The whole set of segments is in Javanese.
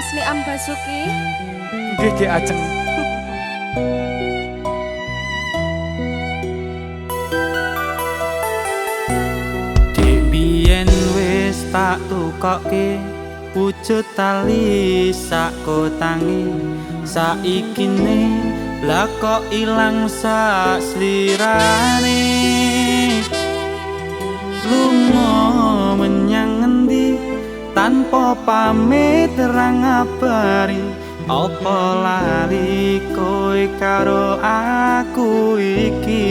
Mas Niam Basuki. Nggih ajeng. Dik biyen wis tak tukokke wujud tali sak kotangi, saikine lah kok ilang sak slirane. Lunga menyang ngendi tanpa pamit ra ngabari, apa lali kowe karo aku iki.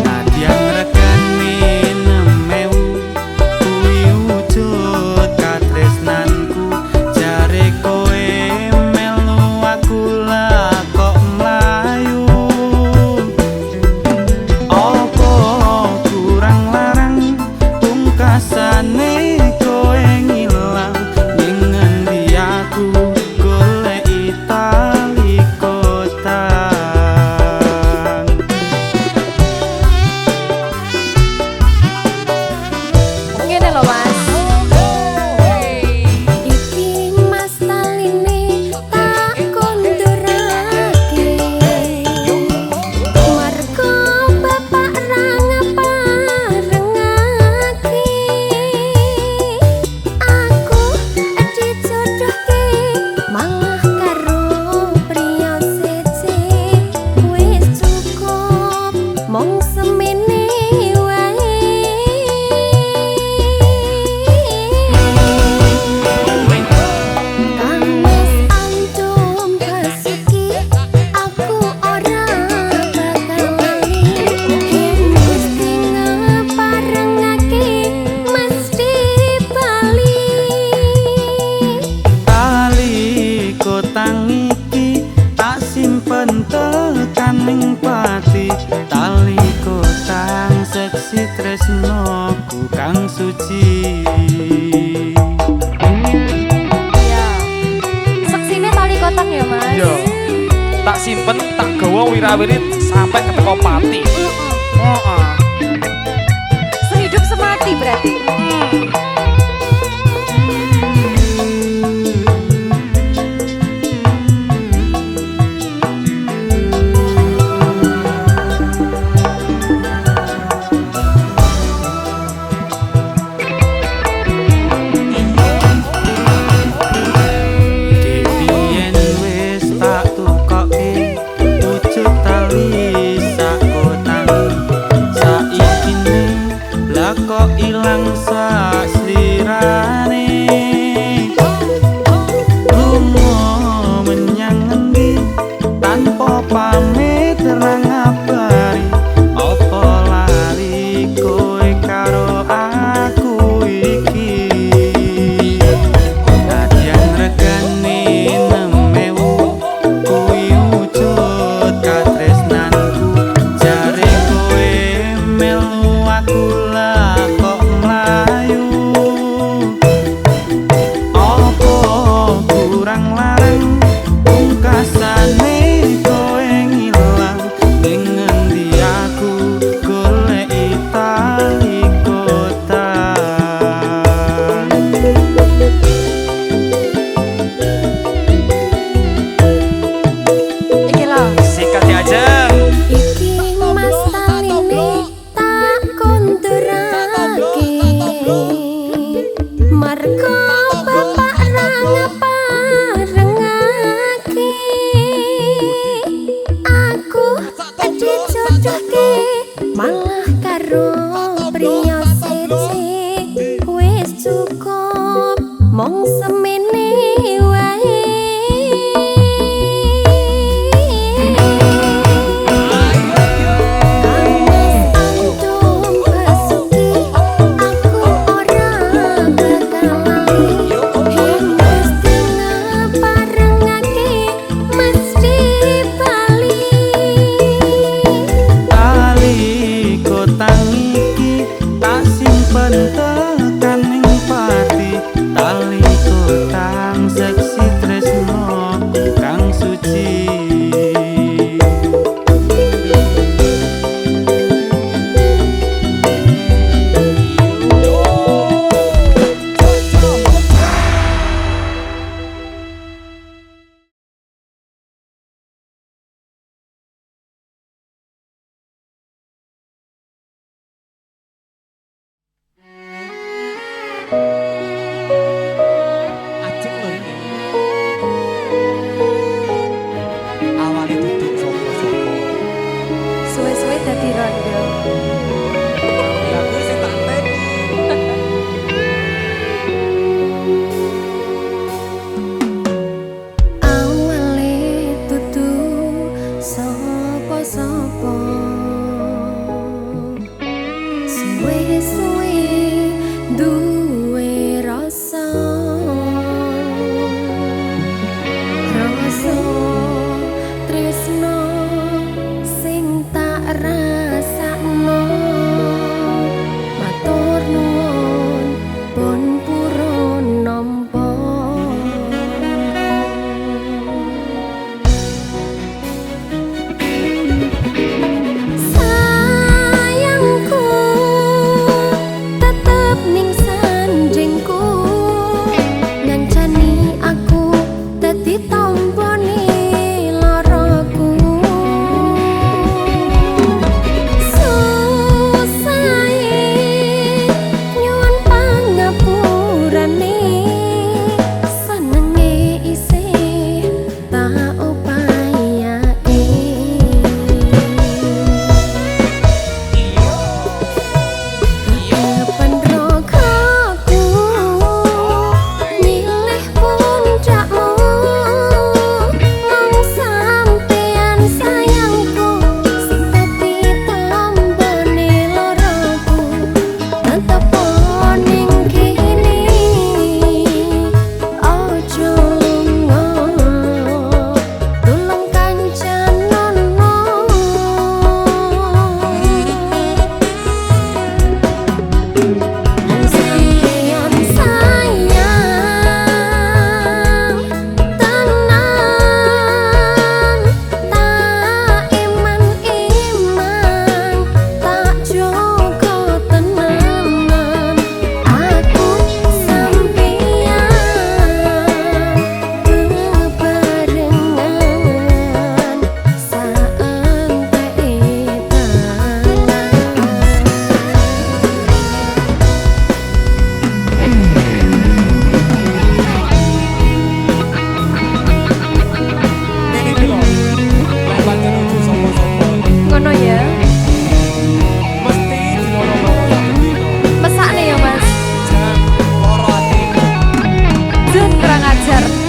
Nadyan regane 6.000 kuwi wujud katresnanku, jare kowe melu aku lah kok mlayu. Apa kurang larang pungkasane kowe ngilang, ning ngendi aku goleki tali kotang. Ngene lho Mas. Iki Mas taline tak kondurake, mergo bapak ra ngaparengake. Aku dijodohke malah karo priya siji, wis cukup mung semene wae. Kamis antum basuki, aku ora bakal lali. Gusti ngeparengake mesti bali. Tali kotang iki tak simpen tekan ning pati, tali kotang seksi tresnoku kang suci. Ya. Seksine tali kotak ya Mas. Iya. Tak simpen, tak gawa wirawirit sampai ke teko pati. Heeh. Sehidup semati berarti. Dik biyen wis tak tukokke wujud tali sak kotangi, saikine lah kok ilang sak slirane. Lunga menyang ngendi tanpa pamit ra ngabari, apa lali kowe karo aku iki. Nadyan regane 6.000 kuwi wujud katresnanku, jare kowe melu aku lah kok mlayu. Apa kurang larang pungkasane kowe ngilang, ning ngendi aku goleki tali kotang. Iki lho. Sikat ya ajeng. Iki Mas taline tak kondurake, mergo bapak ra ngaparengake. Fajar.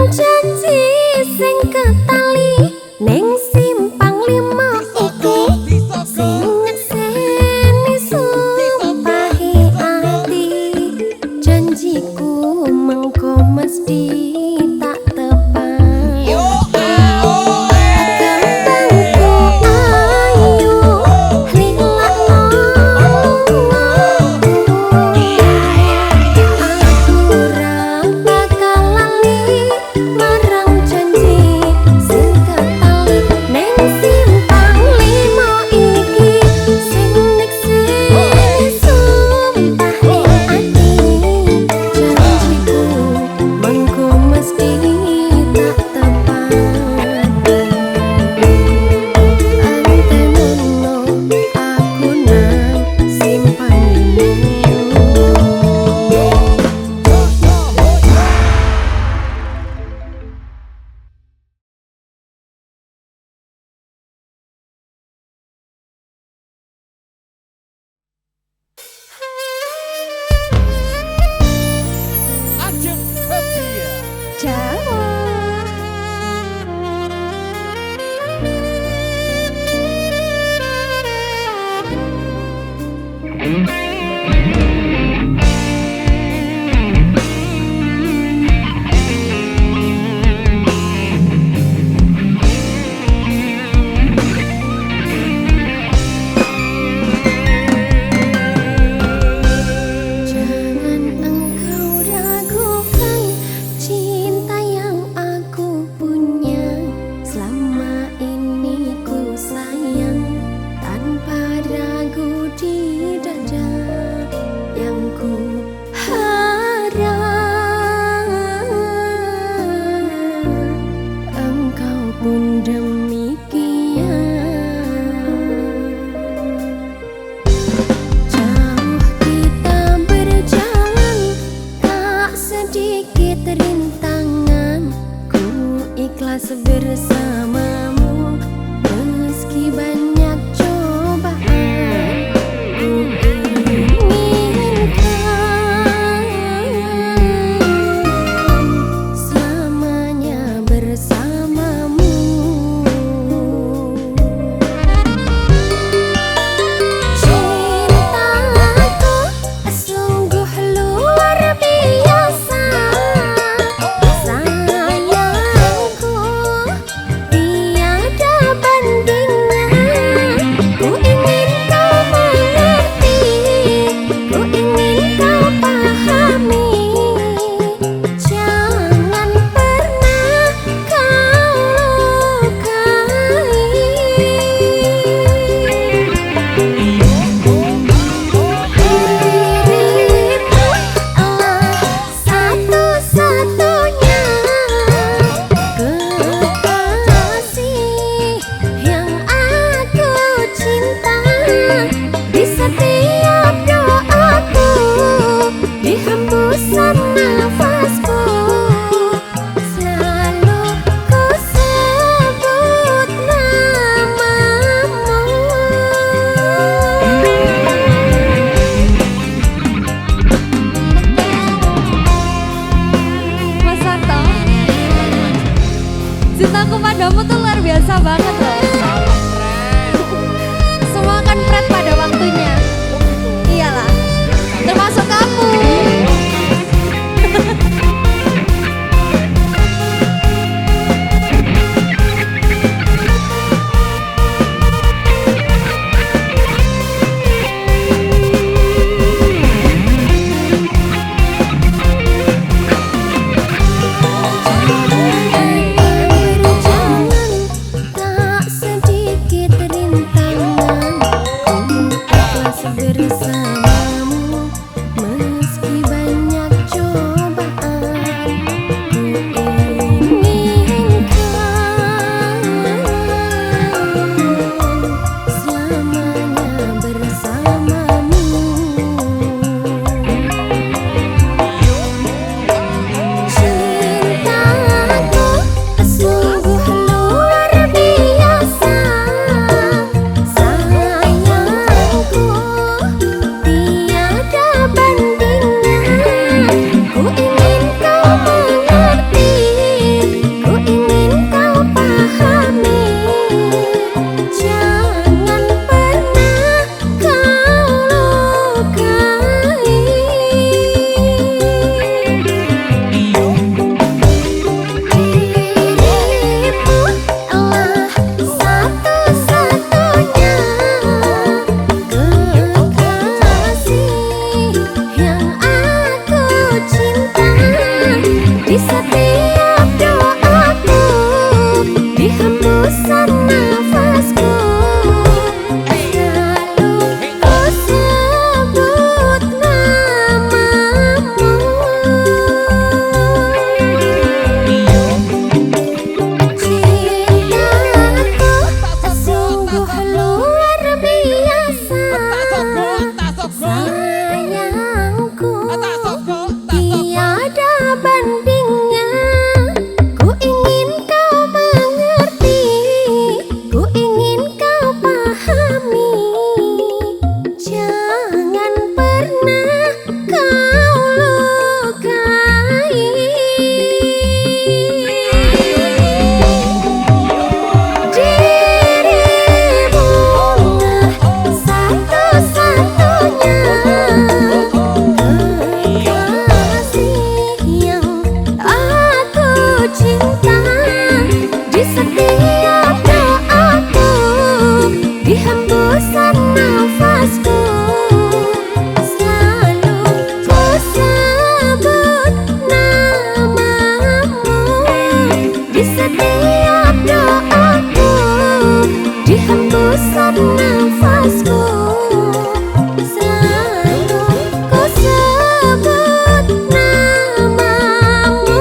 janji sing ketali ning simpang lima iki sing nyekseni sumpahe ati janjiku mengko mesti tak tepati kembangku ayu lilakno aku ora bakal lali marang janji sing ketali ning simpang lima iki sing nyekseni sumpahe ati janjiku mengko mesti tak tepati antemono aku nang simpang lima. Jangan engkau ragukan cinta yang aku punya. Selama ini ku sayang tanpa ragu di dada. Yang ku harap engkau pun demikian. Jauh kita berjalan, tak sedikit rintangan. Ku ikhlas bersamamu, meski banyak cobaan. Ku inginkan selamanya bersamamu. Cintaku sungguh luar biasa, sayangku tiada bandingnya. Ku ingin kau mengerti, ku ingin kau pahami. Jangan pernah kau lukai. Dirimu adalah satu-satunya kekasih yang aku cinta. Di setiap doaku, di hembusan nafasku, selalu ku sebut namamu. Mas Santo, cintaku padamu tuh luar biasa banget loh. Semua kan pret pada waktunya. Iyalah, termasuk kamu. Berjalan tak sedikit rintangan. Ku ikhlas bersamamu, meski setiap doaku, di hembusan nafasku, selalu ku sebut namamu.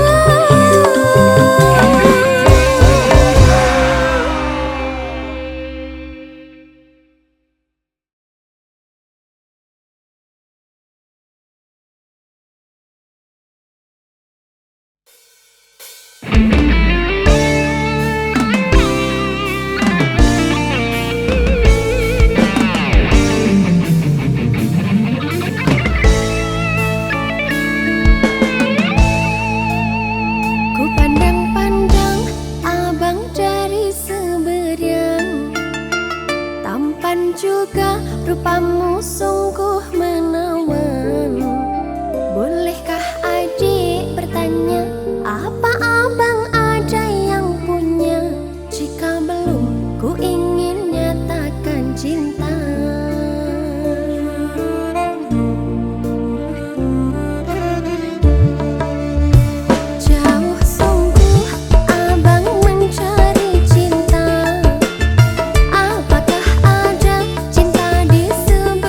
Ku pandang-pandang abang dari seberang, tampan juga rupamu sungguh menawan. Bolehkah adik bertanya, apa abang ada yang punya? Jika belum, ku ingin nyatakan cinta. Jauh sungguh abang mencari cinta. Apakah ada cinta di seberang?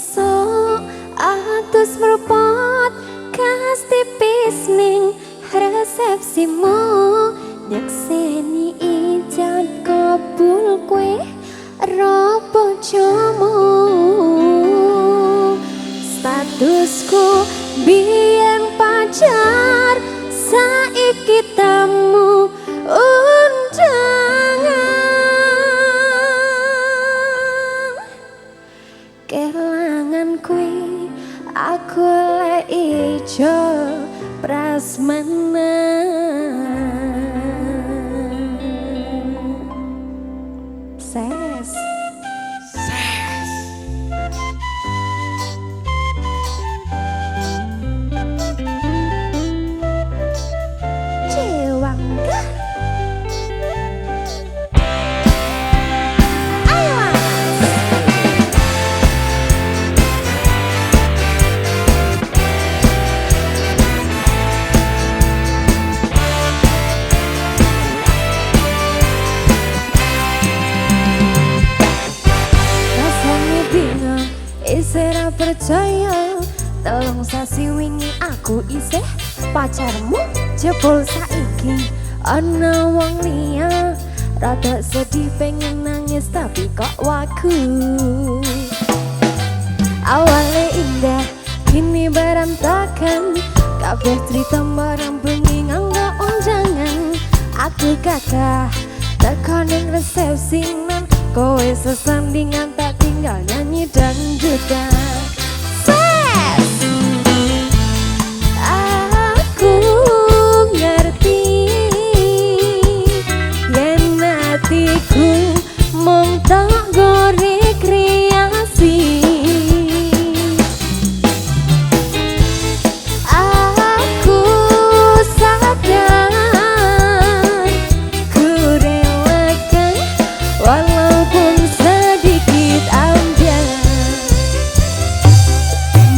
esok atus merpot kas tipis ning resepsimu nyekseni ijab kabul kue robo jomo statusku biyen pacar saiki tamu undangan kelangan kue aku le ijo prasmanan ses Cewangga ayo rasanya bingung isera percaya tolong sasi wingi aku isih pacarmu jebol saiki ana wong liya rada sedih pengen nangis tapi kok waku awalnya indah kini berantakan kabeh cerita barang bengi nganggo undangan aku kakak tekan ning resepsinan kowe sesandingan tak tinggal nyanyi dangdutan ses aku ngerti yen hatiku mung tak gore kreasi aku sadar ku relakan walaupun sedikit ambil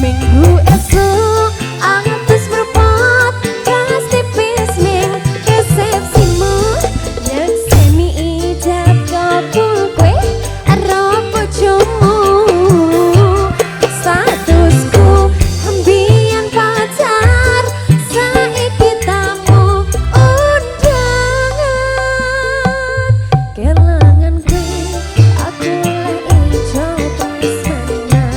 minggu esok atus merpot kas tipis ning resepsimu nyekseni ijab kabul kue robo jomo statusku ambian pacar saiki tamu undangan kelangan kue aku le ijo prasmanan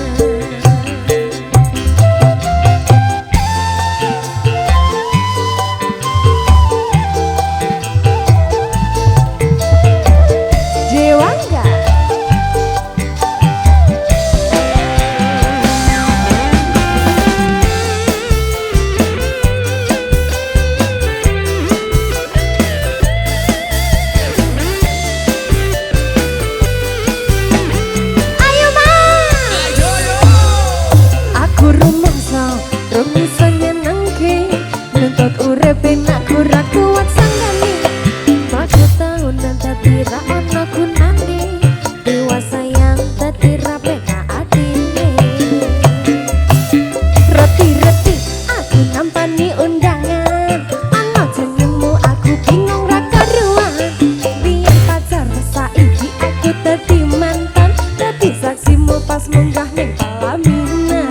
Dewangga ayo mas aku rumangsa nyenengke nuntut urip aku ra kuat sanggane maju tahunan dadi ra ono gunane dewasa yang dadi ra penak atine reti-reti aku nampani undangan ana jenengmu aku bingung ra karuan biyen pacar saiki aku dadi mantan dadi saksimu pas munggah ning pelaminan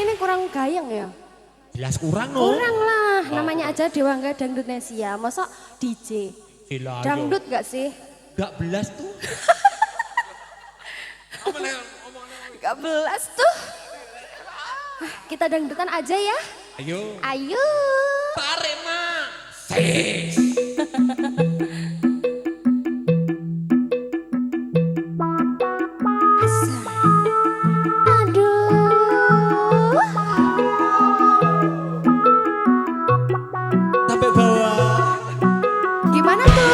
ini kurang gayeng ya? Jelas kurang no. Kurang lah, namanya aja Dewa Enggak Dangdutnesia. Masa DJ? Gila, Dangdut gak sih? gak belas tuh. Gak belas tuh. Kita dangdutan aja ya. Ayo. Ayo. Tarik mak. Sis. Aduh. Sampai bawah. Gimana tuh?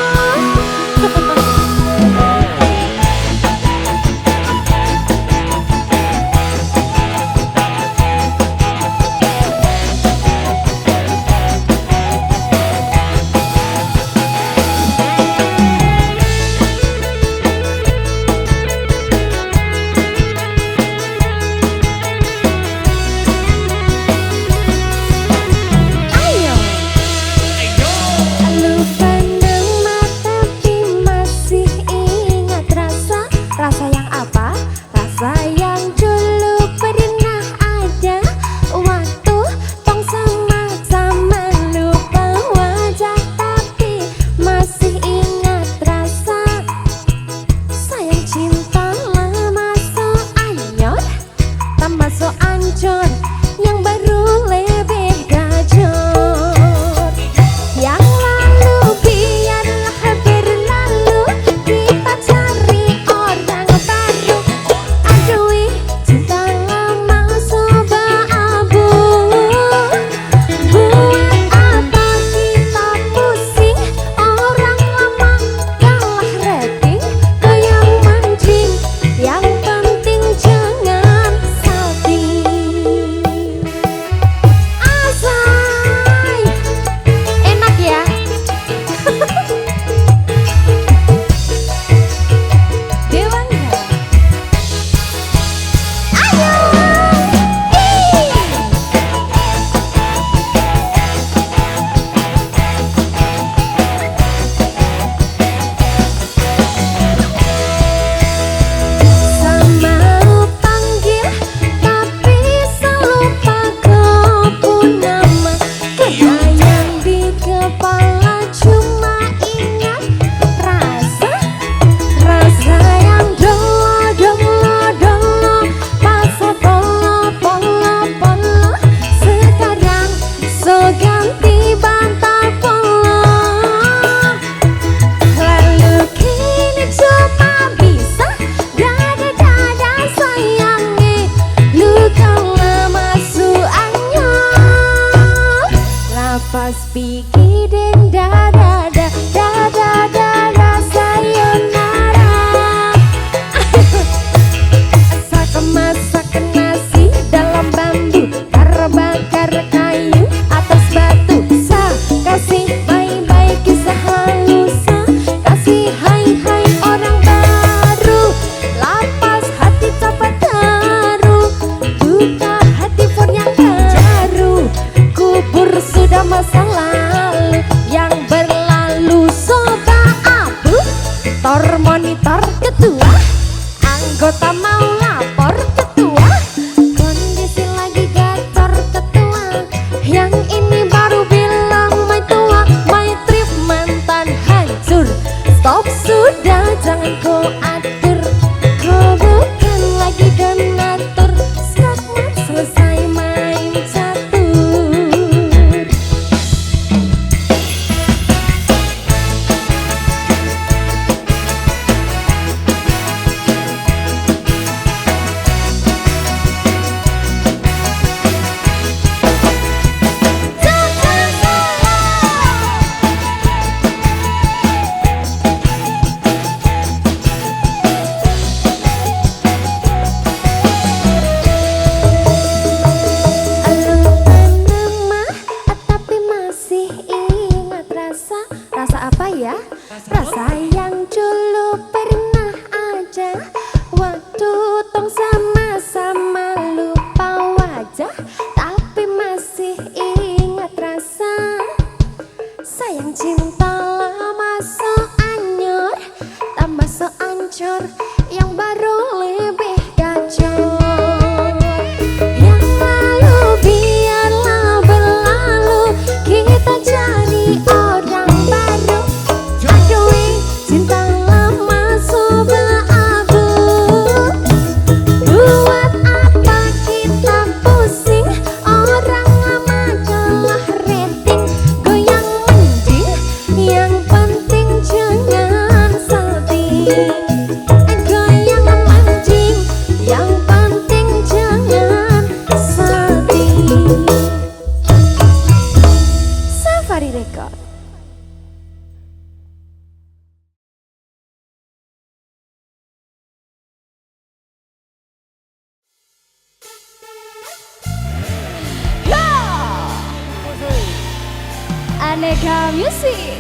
Yang baru lebih gacor, yang lalu God. Aneka Music.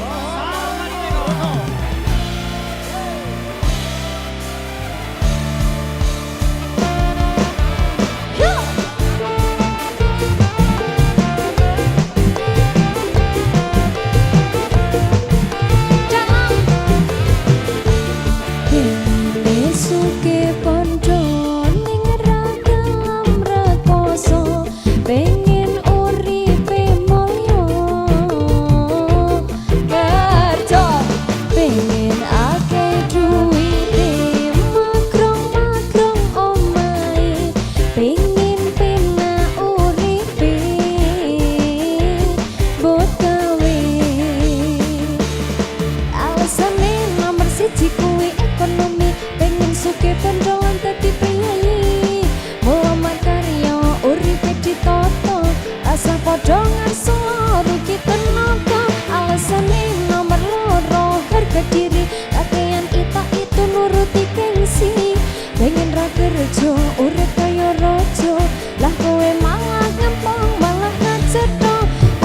Podongan selalu kita napa alasannya nomor loro harga diri kakean ita itu nuruti gengsi pengen ra kerja urip kaya raja lah kowe malah ngempong malah ngacetho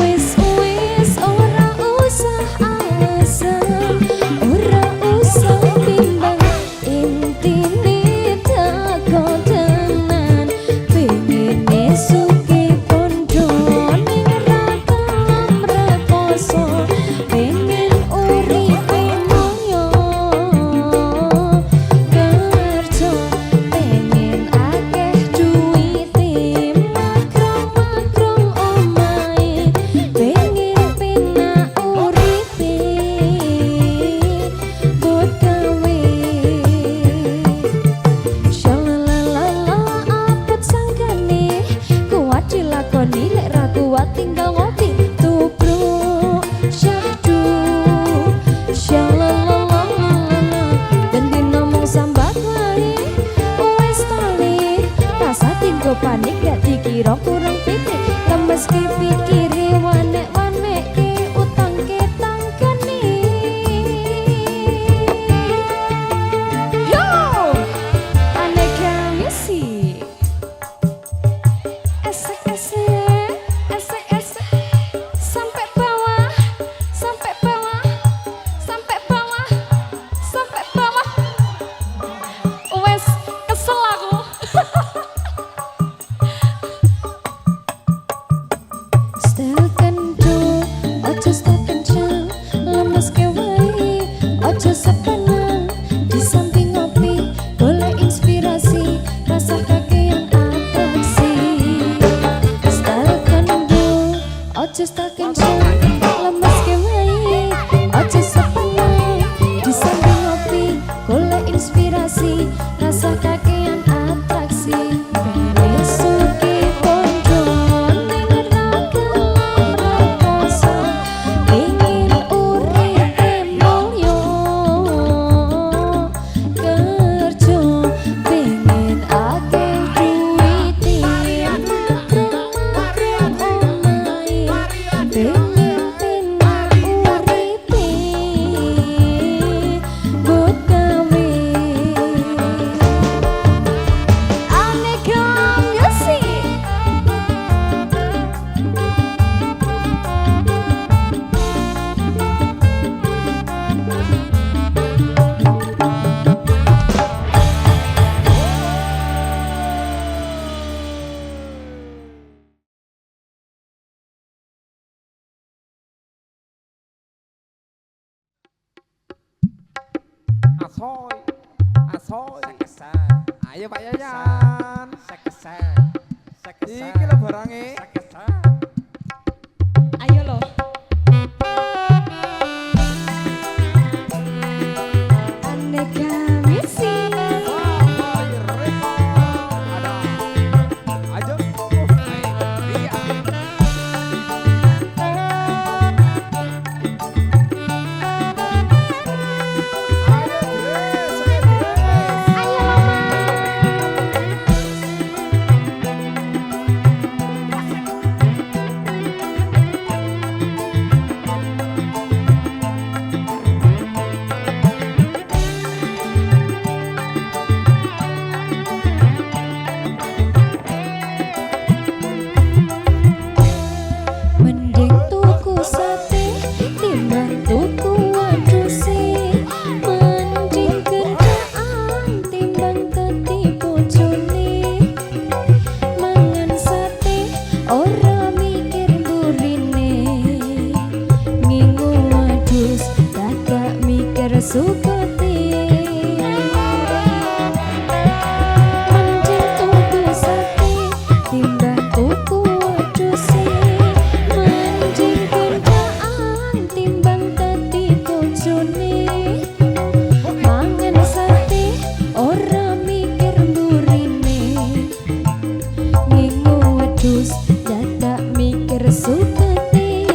wis ora usah alasan ora usah bimbang intine tako tenan pengen esuk tinggal ngopi tubruk syahdu syalalala dan dinomong sambat wae wis tali rasa tinggo panik gak dikira kurang pikir lemes ki pikiri wanek-wanek ki utang ki tangkani yo Aneka Music esek-esek sampai bawah wes kesel aku setel kendo ojo stop kencang lemes kewai ojo sepenang di samping ngopi boleh inspirasi rasa kakean atraksi setel kendo ojo stop kencang lemes kewai ojo sepenang di samping ngopi boleh inspirasi rasa kakean atraksi besuki pondo ning ragam rakoso ingin urip mulya kerja pengen akeh duwite pengen penak uripe buat gawe Aneka Music. Asoy. Ayo Pak Yayan. Iki lho barange. Ayo loh. Aneka Music. Ayo. suketi mending tuku sate timbang tuku wedusi mending kendaan timbang dadi bojone mangan sate ora mikir mburine ngingu wedhus dadak mikir suketi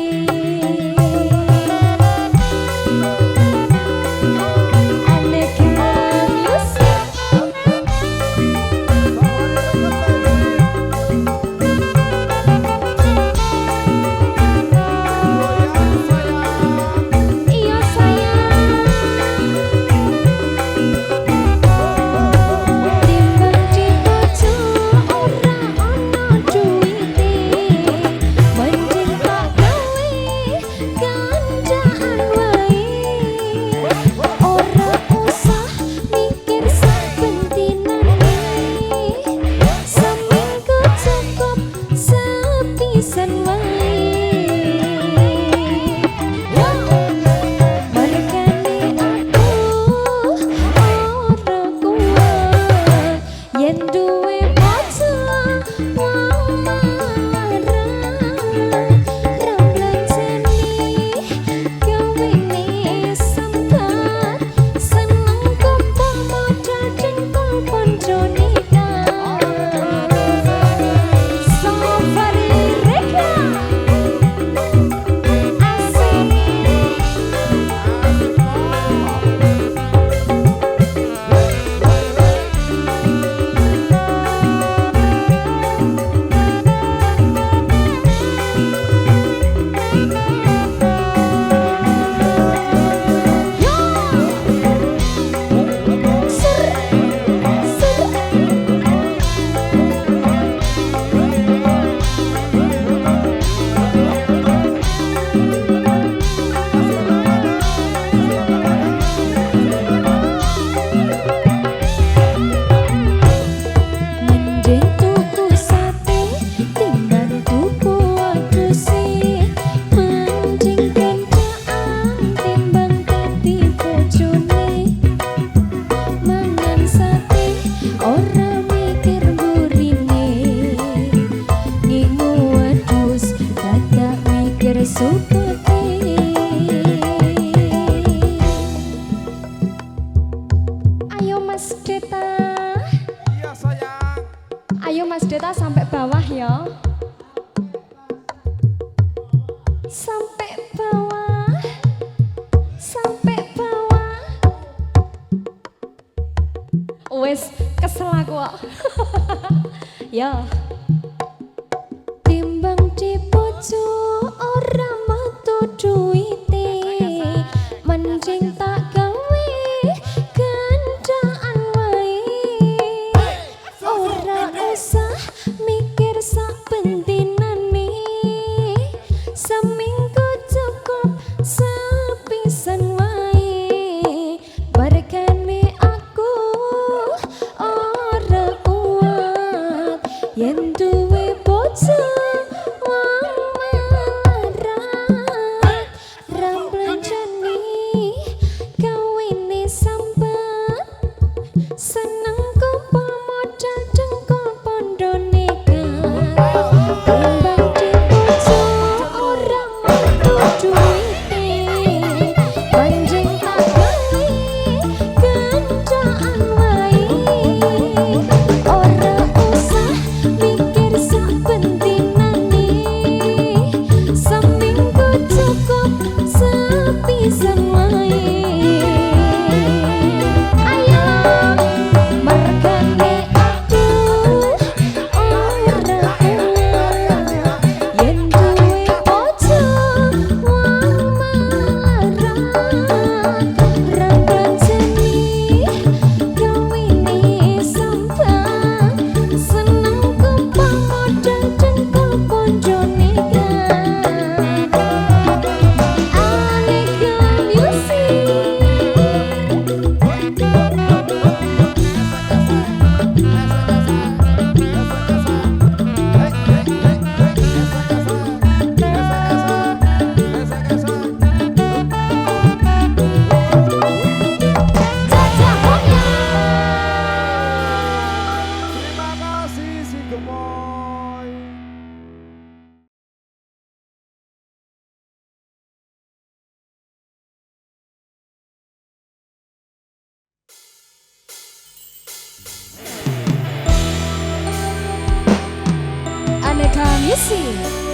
Ayo Mas Deta. Iya sayang. Ayo Mas Deta sampai bawah ya. Sampai bawah. Sampai bawah. Wes kesel aku kok. Ya. Timbang di pojok ora metu duwite. Mending tak gawe gandaan wae. Ora usah mikir sak pentinane. Seminggu cukup sepisan wae. Barkane aku ora kuat yen Sexy